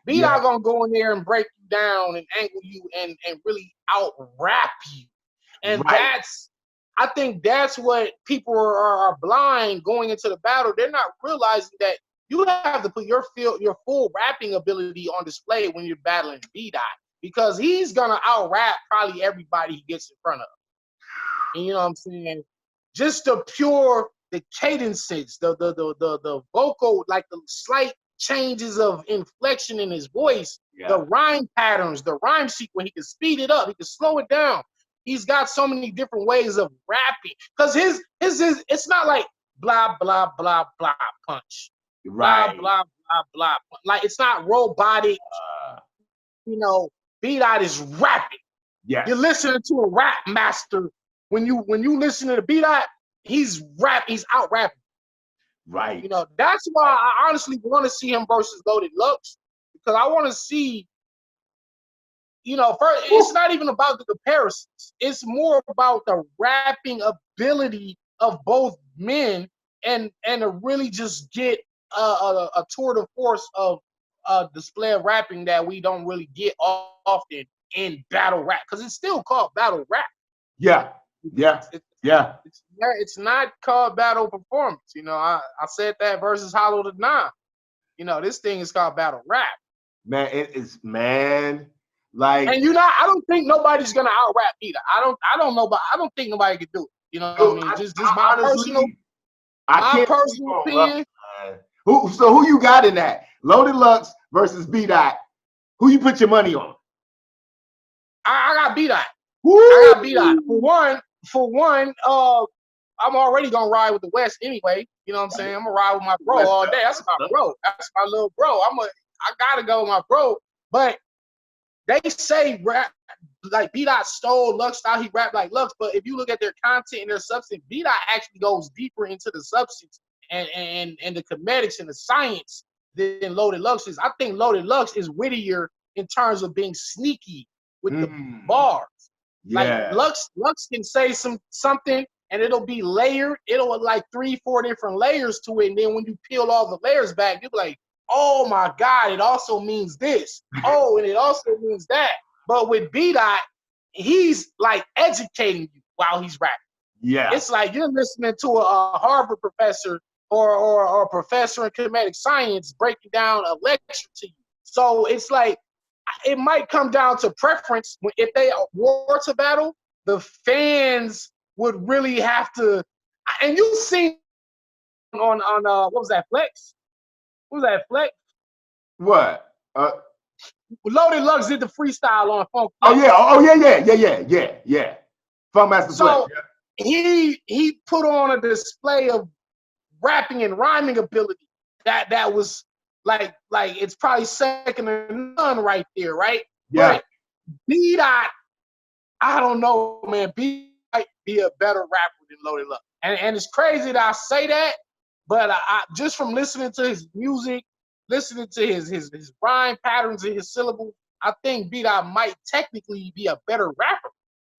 B-Dot gonna go in there and break you down and angle you and really out rap you. And I think that's what people are blind going into the battle. They're not realizing that you have to put your full rapping ability on display when you're battling B-Dot, because he's gonna out rap probably everybody he gets in front of. And you know what I'm saying? Just the cadences, the vocal, like the slight changes of inflection in his voice, the rhyme patterns, the rhyme sequence. He can speed it up, he can slow it down. He's got so many different ways of rapping, because his it's not like blah blah blah blah punch, blah blah blah blah. Like, it's not robotic. B-Dot is rapping. Yes. You're listening to a rap master. When you listen to the B-Dot, he's out rapping. Right. That's why I honestly want to see him versus Loaded Lux, because I want to see, first, it's not even about the comparisons. It's more about the rapping ability of both men, and to really just get a tour de force of display of rapping that we don't really get often in battle rap, because it's still called battle rap. Yeah. It's not called battle performance. I said that versus Hollow the Nine. This thing is called battle rap. Man, it is, man. Like, and I don't think nobody's gonna out rap either. I don't know, but I don't think nobody can do it. You know what I mean? Just my personal opinion. Who you got in that? Loaded Lux versus B-Dot. Who you put your money on? I got B-Dot. I got B-Dot. For one, I'm already gonna ride with the West anyway. You know what I'm saying? I'm gonna ride with my bro all day. That's my bro. That's my little bro. I gotta go with my bro. But they say rap like B-Dot stole Lux style. He rapped like Lux, but if you look at their content and their substance, B-Dot actually goes deeper into the substance and the comedics and the science than Loaded Lux is. I think Loaded Lux is wittier in terms of being sneaky with the bars. Yeah. Like Lux can say something and it'll be layered. It'll have like 3-4 different layers to it. And then when you peel all the layers back, you'll be like, oh my God, it also means this. Oh, and it also means that. But with B-Dot, he's like educating you while he's rapping. Yeah. It's like you're listening to a Harvard professor or a professor in comedic science breaking down a lecture to you. So it's like, it might come down to preference. If they war to battle, the fans would really have to. And you seen on what was that, Flex? What was that, Flex? What? Loaded Lux did the freestyle on Funk Oh Flex. yeah, yeah. Funk Master Flex. So he put on a display of rapping and rhyming ability that was like it's probably second to none right there, right? Yeah. But B-Dot, I don't know, man. B might be a better rapper than Loaded Lux. And it's crazy that I say that, but I just from listening to his music, listening to his rhyme patterns and his syllables, I think B-Dot might technically be a better rapper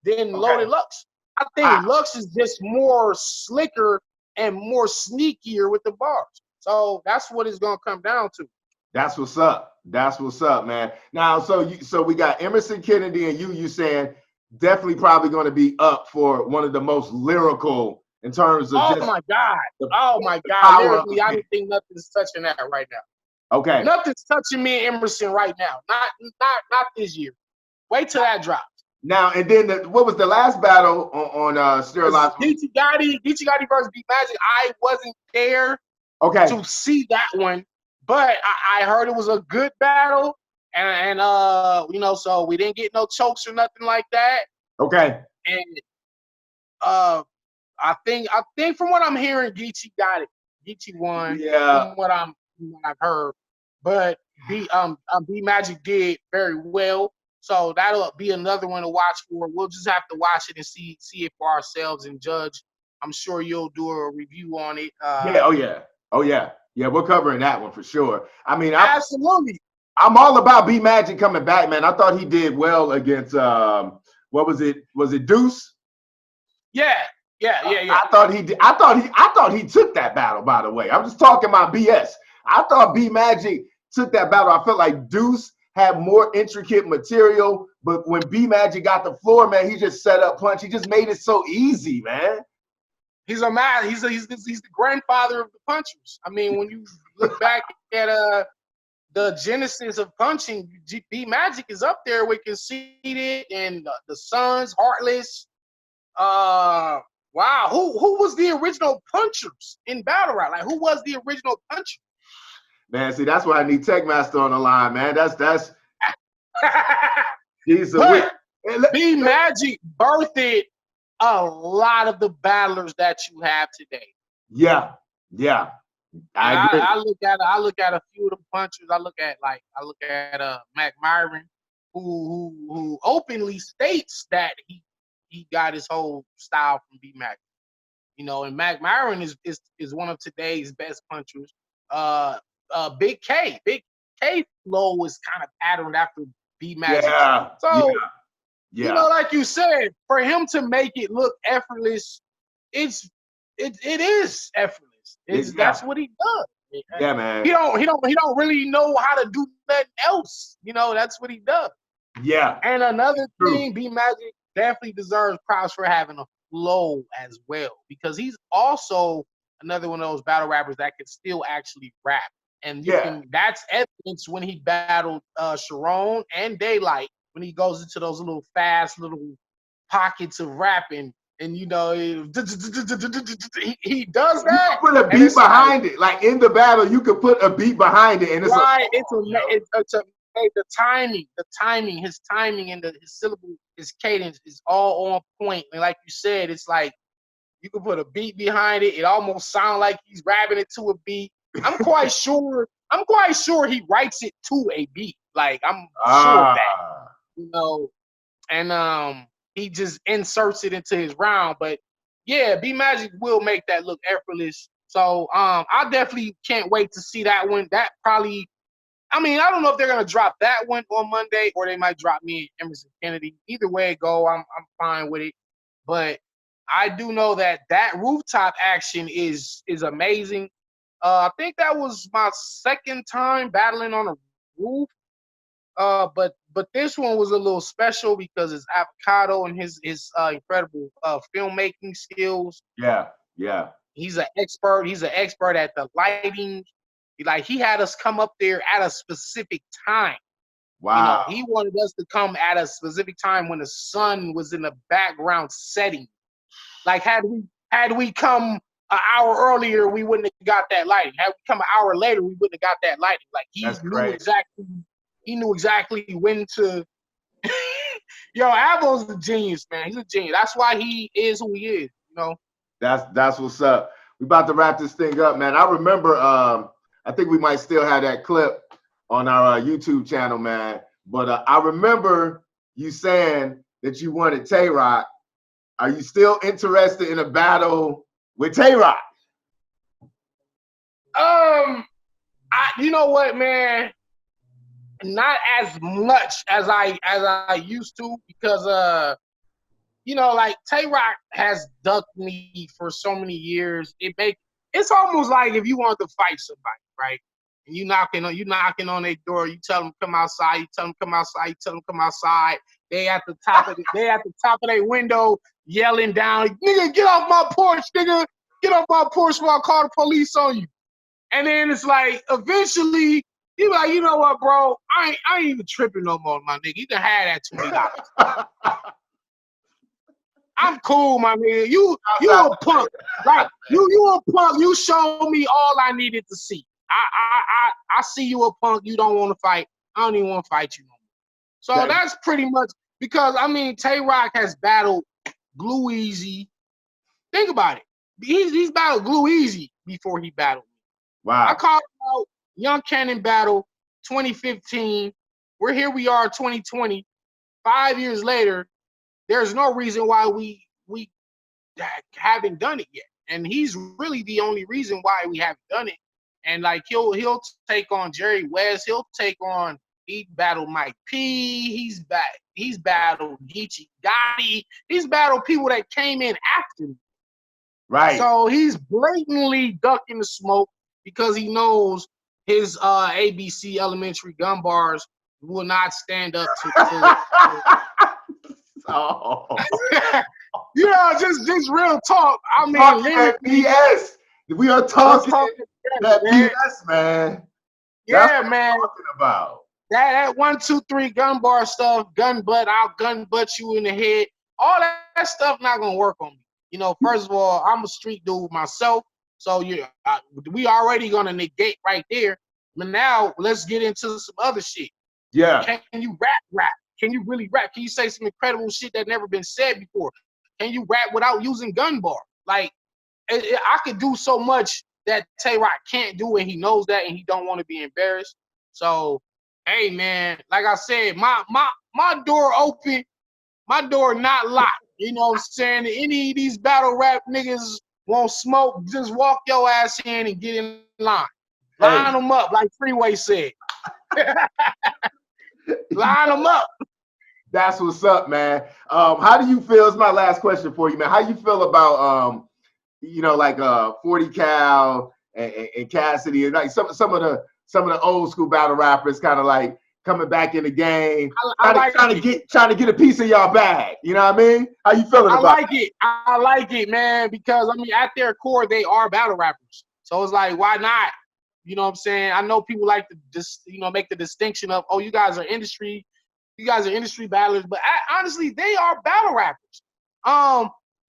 than Loaded Lux. I think Lux is just more slicker and more sneakier with the bars. So that's what it's gonna come down to. That's what's up. That's what's up, man. Now, so we got Emerson Kennedy and you saying definitely probably going to be up for one of the most lyrical in terms of oh my god, lyrically, I don't think nothing's touching that right now. Okay, nothing's touching me and Emerson right now. Not this year. Wait till that drops. Now and then, what was the last battle on Sterilized? Geechee Gotti versus B-Magic. I wasn't there to see that one, but I heard it was a good battle, and you know, so we didn't get no chokes or nothing like that. Okay. And I think from what I'm hearing, Geechee got it. Geechee won. Yeah. From what I've heard, but B-Magic did very well. So that'll be another one to watch for. We'll just have to watch it and see it for ourselves and judge. I'm sure you'll do a review on it. Oh yeah. We're covering that one for sure. I mean, absolutely. I'm all about B-Magic coming back, man. I thought he did well against what was it? Was it Deuce? Yeah. I thought he took that battle. By the way, I'm just talking my BS. I thought B-Magic took that battle. I felt like Deuce had more intricate material, but when B-Magic got the floor, man, he just set up punch. He just made it so easy, man. He's the grandfather of the punchers. I mean, when you look back at the genesis of punching, B-Magic is up there with Conceited and the Suns, Heartless. Wow, who was the original punchers in battle rap? Like, who was the original puncher? Man, see, that's why I need Tech Master on the line, man. That's B-Magic birthed a lot of the battlers that you have today. Yeah. I look at a few of the punchers. I look at Mac Myron, who openly states that he got his whole style from B-Magic. You know, and Mac Myron is one of today's best punchers. Big K flow is kind of patterned after B-Magic. Yeah. So, you know, like you said, for him to make it look effortless, it is effortless. That's what he does. Yeah, man. He don't really know how to do nothing else. You know, that's what he does. Yeah. And another thing, B-Magic definitely deserves props for having a flow as well, because he's also another one of those battle rappers that can still actually rap. And that's evidence when he battled Sharon and Daylight, when he goes into those little fast little pockets of rapping, and you know he does that. You put a beat behind it, like in the battle, you could put a beat behind it, and it's right. The timing, his timing, and his syllable, his cadence is all on point. And like you said, it's like you could put a beat behind it. It almost sounds like he's rapping it to a beat. I'm quite sure he writes it to a beat. Like, I'm sure of that. You know, and he just inserts it into his round. But yeah, B-Magic will make that look effortless. So I definitely can't wait to see that one. That probably, I mean, I don't know if they're gonna drop that one on Monday, or they might drop me and Emerson Kennedy. Either way it go, I'm fine with it. But I do know that rooftop action is amazing. I think that was my second time battling on a roof. But this one was a little special because it's Avocado and his incredible filmmaking skills. Yeah. He's an expert. He's an expert at the lighting. Like, he had us come up there at a specific time. Wow. You know, he wanted us to come at a specific time when the sun was in the background setting. Like had we come an hour earlier, we wouldn't have got that lighting. Had we come an hour later, we wouldn't have got that lighting. Like he knew exactly when to. Yo, Avo's a genius, man. He's a genius. That's why he is who he is. You know. That's what's up. We about to wrap this thing up, man. I remember. I think we might still have that clip on our YouTube channel, man. But I remember you saying that you wanted Tay Roc. Are you still interested in a battle with Tay Roc? You know what, man? Not as much as I used to, because you know, like Tay Roc has ducked me for so many years. It's almost like if you want to fight somebody, right? And you knocking on their door, you tell them come outside, you tell them come outside, you tell them come outside. They at the top of their window yelling down, nigga, get off my porch, nigga, get off my porch while I call the police on you. And then it's like eventually you like, you know what, bro? I ain't even tripping no more, my nigga. You can have that $20. I'm cool, my nigga. You a punk. Like you a punk. You showed me all I needed to see. I see you a punk. You don't want to fight. I don't even want to fight you no more. So that's pretty much because I mean Tay Roc has battled Glue Easy. Think about it. He's battled Glue Easy before he battled me. Wow. I called out Young Cannon battle 2015. We are 2020. 5 years later, there's no reason why we haven't done it yet. And he's really the only reason why we haven't done it. And like he'll take on Jerry West, he battled Mike P, he's battled Geechee Gotti, he's battled people that came in after me. Right. So he's blatantly ducking the smoke because he knows his ABC elementary gun bars will not stand up to oh. You know, just real talk. I mean, that BS. We are talking that BS, man. Yeah, that's what man. I'm talking about that 1, 2, 3 gun bar stuff, gun butt, I'll gun butt you in the head. All that stuff not gonna work on me. You know, first of all, I'm a street dude myself, so we already gonna negate right there. But now let's get into some other shit. Yeah. Can you rap? Can you really rap? Can you say some incredible shit that never been said before? Can you rap without using gun bar? Like, I could do so much that Tay Roc can't do, and he knows that, and he don't want to be embarrassed. So, hey, man, like I said, my door open, my door not locked. You know what I'm saying? Any of these battle rap niggas won't smoke, just walk your ass in and get in line. Line them up, like Freeway said. Line them up. That's what's up, man. How do you feel? It's my last question for you, man. How you feel about you know, like 40 Cal and Cassidy, and like some of the old school battle rappers kind of like coming back in the game, trying to get a piece of y'all bag. You know what I mean? How you feeling about it? I like it, man, because I mean at their core they are battle rappers. So it's like, why not? You know what I'm saying? I know people like to just, you know, make the distinction of, oh, you guys are industry battlers, but honestly, they are battle rappers.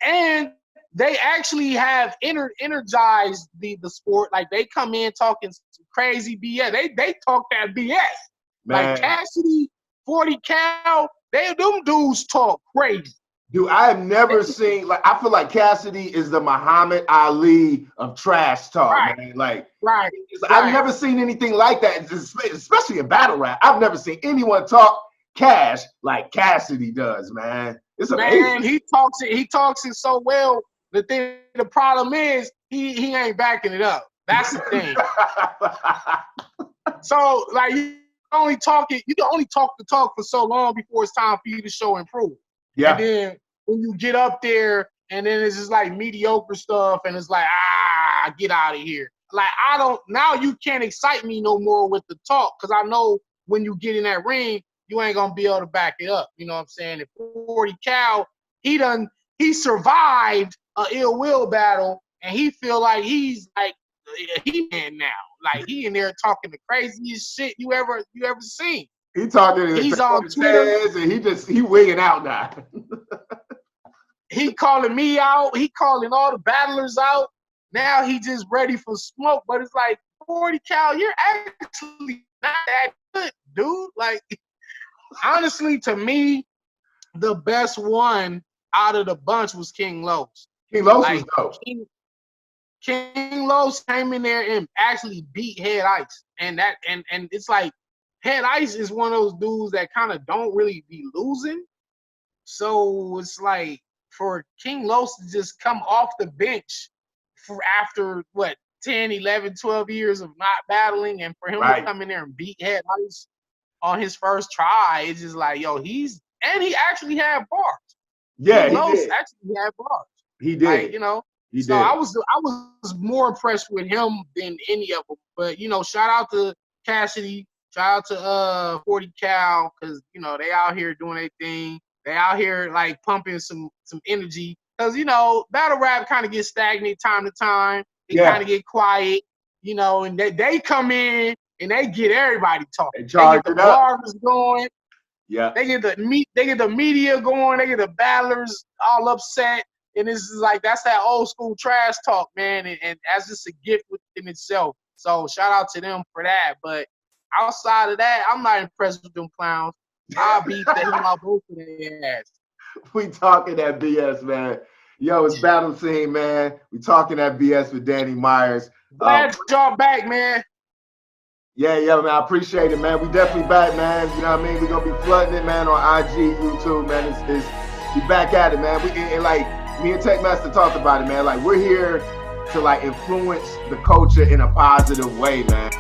And they actually have energized the sport. Like they come in talking crazy BS. They talk that BS. Man. Like Cassidy, 40 Cal, them dudes talk crazy. Dude, I have never seen, like, I feel like Cassidy is the Muhammad Ali of trash talk, man. Like, I've never seen anything like that, especially in battle rap. I've never seen anyone talk cash like Cassidy does, man. It's amazing. Man, he talks it so well. The problem is he ain't backing it up. That's the thing. So like you can only talk the talk for so long before it's time for you to show and prove. Yeah. And then when you get up there and then it's just like mediocre stuff and it's like, get out of here. Like now you can't excite me no more with the talk because I know when you get in that ring, you ain't gonna be able to back it up. You know what I'm saying? If 40 Cal, he survived a ill will battle and he feel like he's like he man now. Like he in there talking the craziest shit you ever seen. He's on Twitter and he wigging out now. he calling me out. He calling all the battlers out. Now he just ready for smoke. But it's like 40 cal. You're actually not that good, dude. Like honestly, to me, the best one out of the bunch was King Los. King Los Like, was dope. King Los came in there and actually beat Head Ice, and it's like Head Ice is one of those dudes that kind of don't really be losing. So it's like for King Los to just come off the bench for after what 10, 11, 12 years of not battling, and for him to come in there and beat Head Ice on his first try, it's just like, yo, he actually had bars. Yeah, King he Los did. actually had bars. He did. Like, you know. He so did. I was more impressed with him than any of them. But you know, shout out to Cassidy, shout out to 40 Cal, because you know they out here doing their thing. They out here like pumping some energy. Because you know, battle rap kind of gets stagnant time to time. It kind of get quiet, you know, and they come in and they get everybody talking. They get the bars going. Yeah. They get the media going. They get the battlers all upset. And it's like, that's that old school trash talk, man. And that's just a gift within itself. So shout out to them for that. But outside of that, I'm not impressed with them clowns. I'll beat the hell out both of their ass. We talking that BS, man. Yo, it's Battle Scene, man. We talking that BS with Danny Myers. Glad y'all back, man. Yeah, man. I appreciate it, man. We definitely back, man. You know what I mean? We're going to be flooding it, man, on IG, YouTube, man. We back at it, man. And like, me and Tech Master talked about it, man. Like, we're here to like influence the culture in a positive way, man.